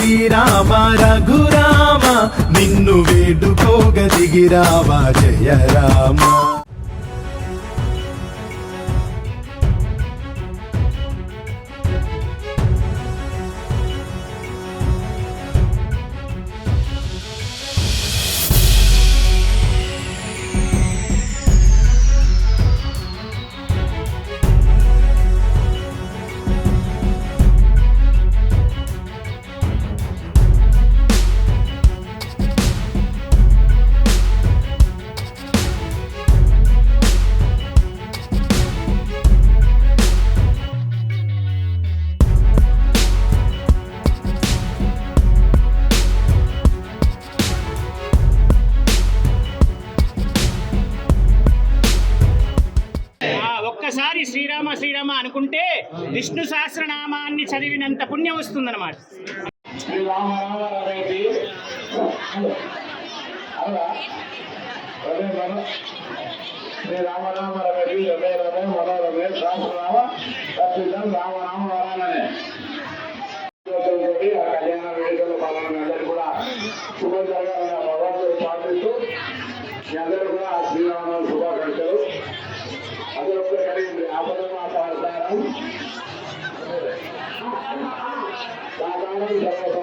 శ్రీరామ రఘురామ నిన్ను వేడుకోగ దిగిరావా జయ రామ. ఒక్కసారి శ్రీరామ శ్రీరామ అనుకుంటే విష్ణు సహస్రనామాన్ని చదివినంత పుణ్యం వస్తుందన్నమాట. శ్రీరామ రామ రమే రమే రమే మనోరమే సహస్రనామ తప్పిదం రామనామ వరాలనే ఆ కళ్యాణ వేడుకల పాలన అందరూ కూడా శుభం జరగాలని భగవంతుడు ప్రార్థిస్తూ మీ అందరూ కూడా శ్రీరామ శుభాకాంక్షలు. అందరూ కూడా కలిగి ఆపదమా సహకారం సహకారం సర్వ